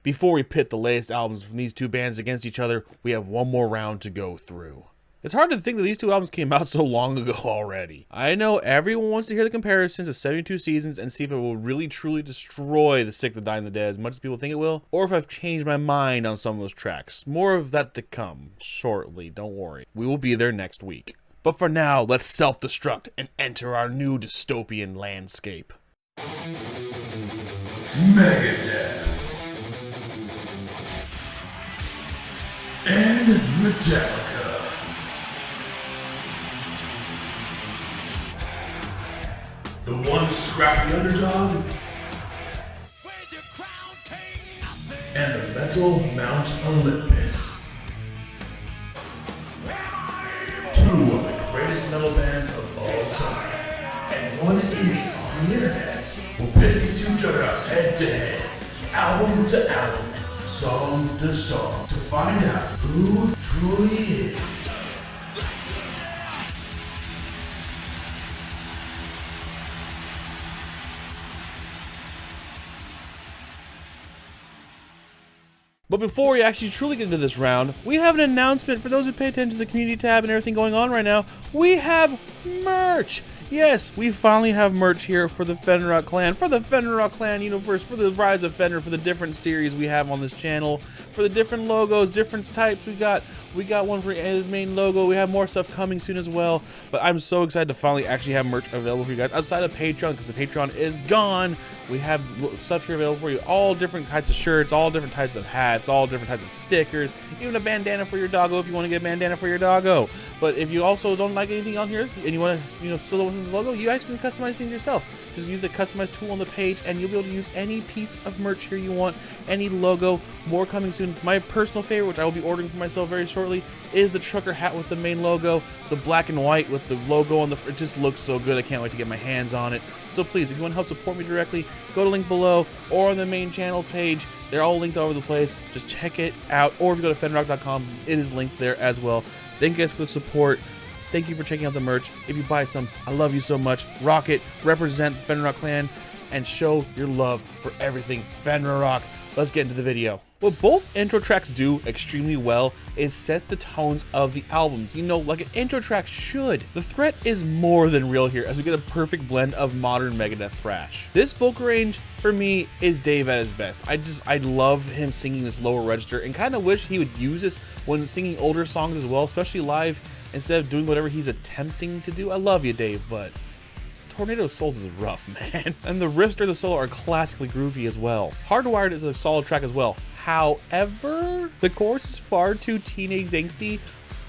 Before we pit the latest albums from these two bands against each other, we have one more round to go through. It's hard to think that these two albums came out so long ago already. I know everyone wants to hear the comparisons of 72 seasons and see if it will really truly destroy The Sick, the Dying, the Dead as much as people think it will, or if I've changed my mind on some of those tracks. More of that to come shortly, don't worry. We will be there next week. But for now, let's self-destruct and enter our new dystopian landscape. Megadeth and Metallica. The one scrappy underdog and the metal Mount Olympus. Two of the greatest metal bands of all time, and one indie on the internet will pit these two juggernauts head to head, album to album, song to song, to find out who truly is But before we actually truly get into this round, we have an announcement for those who pay attention to the community tab and everything going on right now. We have merch! Yes, we finally have merch here for the Fenrirock clan, for the Fenrirock clan universe, for the Rise of Fenrir, for the different series we have on this channel, for the different logos, different types we got one for the main logo. We have more stuff coming soon as well, but I'm so excited to finally actually have merch available for you guys outside of Patreon, because the Patreon is gone. We have stuff here available for you, all different types of shirts, all different types of hats, all different types of stickers, even a bandana for your doggo if you want to get a bandana for your doggo. But if you also don't like anything on here and you want to, still with the logo, you guys can customize things yourself. Just use the customize tool on the page and you'll be able to use any piece of merch here you want, any logo. More coming soon. My personal favorite, which I will be ordering for myself very shortly, is the trucker hat with the main logo, the black and white with the logo on the front. It just looks so good. I can't wait to get my hands on it. So please, if you want to help support me directly, go to link below or on the main channel page. They're all linked all over the place. Just check it out. Or if you go to fenrirock.com, it is linked there as well. Thank you guys for the support. Thank you for checking out the merch. If you buy some, I love you so much. Rock it, represent the Fenrirock clan, and show your love for everything Fenrirock. Let's get into the video. What both intro tracks do extremely well is set the tones of the albums, like an intro track should. The threat is more than real here as we get a perfect blend of modern Megadeth thrash. This vocal range, for me, is Dave at his best. I love him singing this lower register and kind of wish he would use this when singing older songs as well, especially live, instead of doing whatever he's attempting to do. I love you, Dave, but Tornado Souls is rough, man. And the riffs during the solo are classically groovy as well. Hardwired is a solid track as well. However, the chorus is far too teenage angsty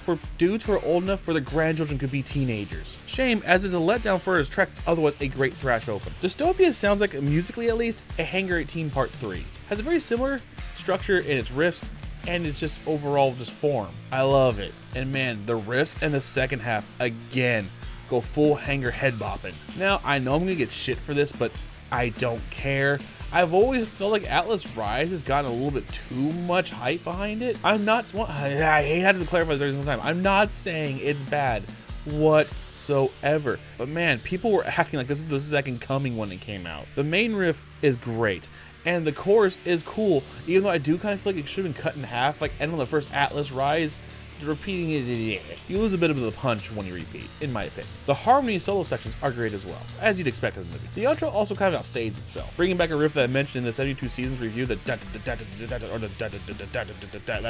for dudes who are old enough where their grandchildren could be teenagers. Shame, as is a letdown for his track that's otherwise a great thrash open. Dystopia sounds like, musically at least, a Hangar 18 Part 3. Has a very similar structure in its riffs, and it's just overall just form. I love it. And man, the riffs in the second half, again, go full Hangar head bopping. Now, I know I'm gonna get shit for this, but I don't care. I've always felt like Atlas Rise has gotten a little bit too much hype behind it. I hate to clarify this every single time. I'm not saying it's bad whatsoever. But man, people were acting like this was the second coming when it came out. The main riff is great. And the chorus is cool, even though I do kind of feel like it should have been cut in half. Like, and on the first Atlas Rise, repeating it, you lose a bit of the punch when you repeat, in my opinion. The harmony and solo sections are great as well, as you'd expect in the movie. The outro also kind of outstays itself, bringing back a riff that I mentioned in the 72 Seasons review, that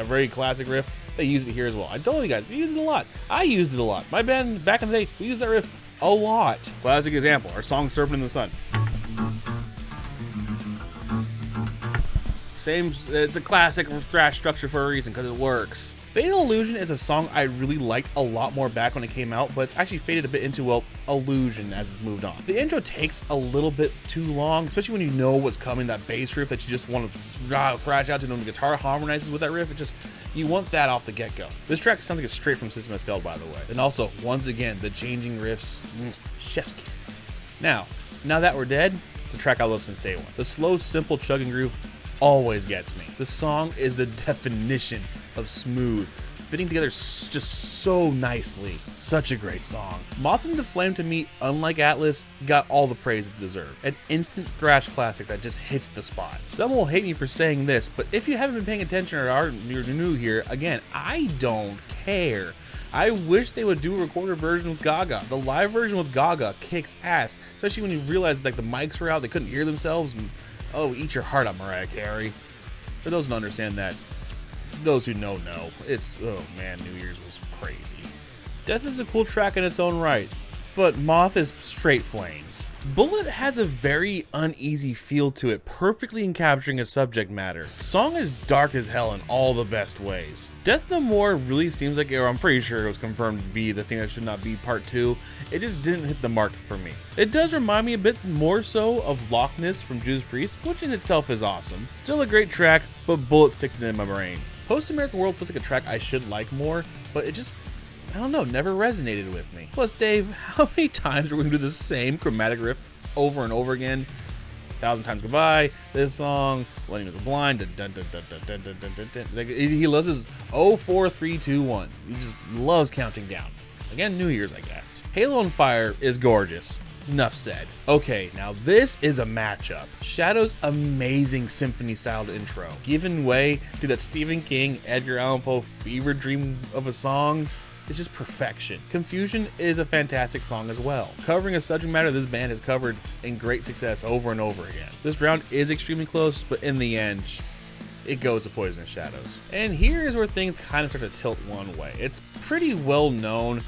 very classic riff. They used it here as well. I told you guys, they used it a lot. I used it a lot. My band back in the day, we used that riff a lot. Classic example, our song Serpent in the Sun. It's a classic thrash structure for a reason, because it works. Fatal Illusion is a song I really liked a lot more back when it came out, but it's actually faded a bit into, well, illusion as it's moved on. The intro takes a little bit too long, especially when you know what's coming, that bass riff that you just want to thrash out to, when the guitar harmonizes with that riff. You want that off the get-go. This track sounds like it's straight from System S Failed, by the way. And also, once again, the changing riffs, chef's kiss. Now that we're dead, it's a track I love since day one. The slow, simple chugging groove always gets me. The song is the definition of smooth, fitting together just so nicely. Such a great song. Moth and the Flame to me, unlike Atlas, got all the praise it deserved. An instant thrash classic that just hits the spot. Some will hate me for saying this, but if you haven't been paying attention or you're new here, again, I don't care. I wish they would do a recorded version with Gaga. The live version with Gaga kicks ass, especially when you realize like the mics were out, they couldn't hear themselves. And, oh, eat your heart out, Mariah Carey. For those who don't understand that, those who know. It's, oh man, New Year's was crazy. Death is a cool track in its own right, but Moth is straight flames. Bullet has a very uneasy feel to it, perfectly encapturing its subject matter. Song is dark as hell in all the best ways. Death No More really seems like, or I'm pretty sure it was confirmed to be the thing that should not be part 2. It just didn't hit the mark for me. It does remind me a bit more so of Loch Ness from Judas Priest, which in itself is awesome. Still a great track, but Bullet sticks it in my brain. Post-American World feels like a track I should like more, but it just, I don't know, never resonated with me. Plus, Dave, how many times are we gonna do the same chromatic riff over and over again? 1,000 Times Goodbye, this song, Letting Go the Blind, dun, dun, dun, dun, dun, dun, dun, dun, dun. Like, he loves his 0, 4, 3, 2, 1. He just loves counting down. Again, New Year's, I guess. Halo on Fire is gorgeous. Enough said. Okay, now this is a matchup. Shadow's amazing symphony-styled intro, giving way to that Stephen King, Edgar Allan Poe fever dream of a song. It's just perfection. Confusion is a fantastic song as well, covering a subject matter this band has covered in great success over and over again. This round is extremely close, but in the end, it goes to Poisonous Shadows. And here is where things kind of start to tilt one way. It's pretty well known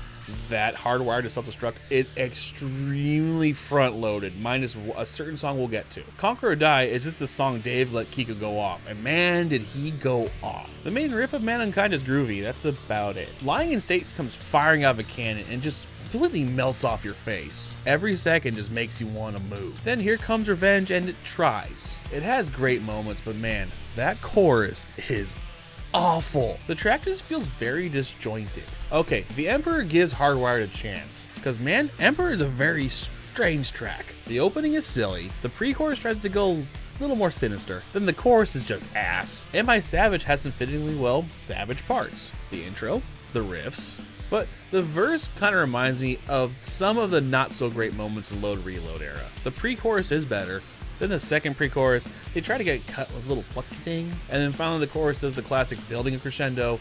that Hardwired to Self-Destruct is extremely front-loaded, minus a certain song we'll get to. Conquer or Die is just the song Dave let Kiko go off, and man, did he go off. The main riff of Man Unkind is groovy, that's about it. Lying in State comes firing out of a cannon and just completely melts off your face. Every second just makes you want to move. Then Here Comes Revenge, and it tries. It has great moments, but man, that chorus is awful. The track just feels very disjointed. Okay, The Emperor gives Hardwired a chance, because man, Emperor is a very strange track. The opening is silly, the pre-chorus tries to go a little more sinister, then the chorus is just ass. And by Savage has some fittingly well savage parts. The intro, the riffs, but the verse kind of reminds me of some of the not so great moments in Load Reload era. The pre-chorus is better. Then the second pre-chorus, they try to get cut with a little plucky thing, and then finally the chorus does the classic building a crescendo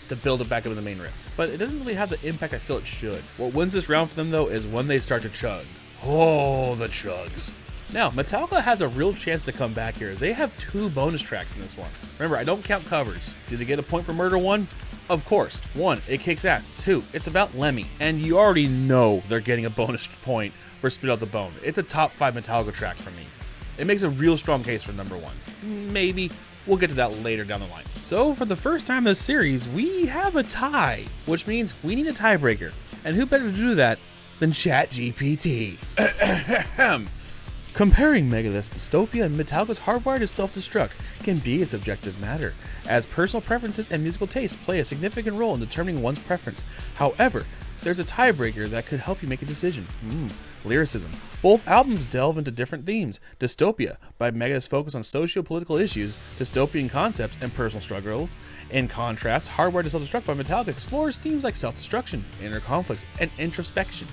to build it back up to the main riff. But it doesn't really have the impact I feel it should. What wins this round for them though is when they start to chug. Oh, the chugs. Now, Metallica has a real chance to come back here, as they have 2 bonus tracks in this one. Remember, I don't count covers. Do they get a point for Murder 1? Of course. 1, it kicks ass. 2, it's about Lemmy. And you already know they're getting a bonus point for Spit Out the Bone. It's a top 5 Metallica track for me. It makes a real strong case for number 1. Maybe. We'll get to that later down the line. So, for the first time in this series, we have a tie, which means we need a tiebreaker. And who better to do that than ChatGPT? Comparing Megadeth's Dystopia and Metallica's Hardwired to Self-Destruct can be a subjective matter, as personal preferences and musical tastes play a significant role in determining one's preference. However, there's a tiebreaker that could help you make a decision. Lyricism. Both albums delve into different themes. Dystopia, by Megadeth's focus on socio-political issues, dystopian concepts, and personal struggles. In contrast, Hardwired to Self-Destruct by Metallica explores themes like self-destruction, inner conflicts, and introspection.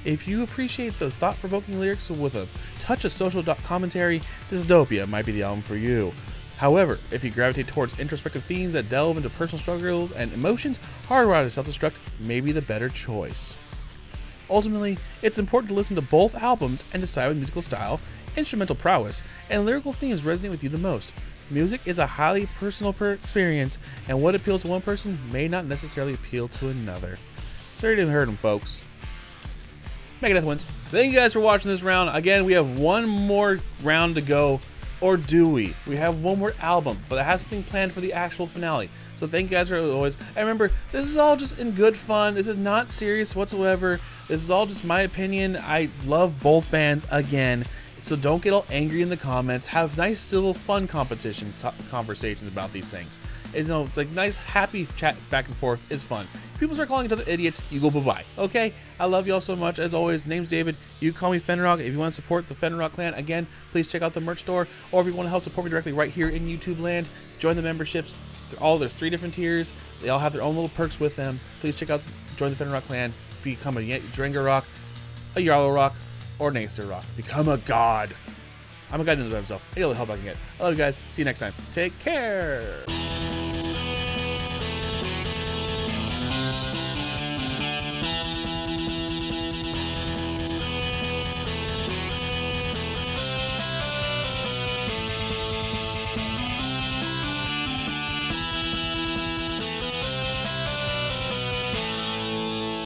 If you appreciate those thought-provoking lyrics with a touch of social commentary, Dystopia might be the album for you. However, if you gravitate towards introspective themes that delve into personal struggles and emotions, Hardwired to Self-Destruct may be the better choice. Ultimately, it's important to listen to both albums and decide what musical style, instrumental prowess, and lyrical themes resonate with you the most. Music is a highly personal experience, and what appeals to one person may not necessarily appeal to another. Sorry you didn't hurt him, folks. Megadeth wins. Thank you guys for watching this round. Again, we have one more round to go. Or do we? We have one more album, but it has something planned for the actual finale. So thank you guys for always. And remember, this is all just in good fun. This is not serious whatsoever. This is all just my opinion. I love both bands again. So don't get all angry in the comments. Have nice, civil, fun conversations about these things. It's, you know, like nice, happy chat back and forth is fun. If people start calling each other idiots, you go bye-bye. Okay? I love y'all so much. As always, name's David. You can call me Fenrirock. If you want to support the Fenrirock clan, again, please check out the merch store. Or if you want to help support me directly right here in YouTube land, join the memberships. There's 3 different tiers. They all have their own little perks with them. Please join the Fenrirock clan. Become a Drengar a Jarl Rock, or an Acer Rock. Become a god. I'm a guy who knows about himself. I need all the help I can get. I love you guys. See you next time. Take care.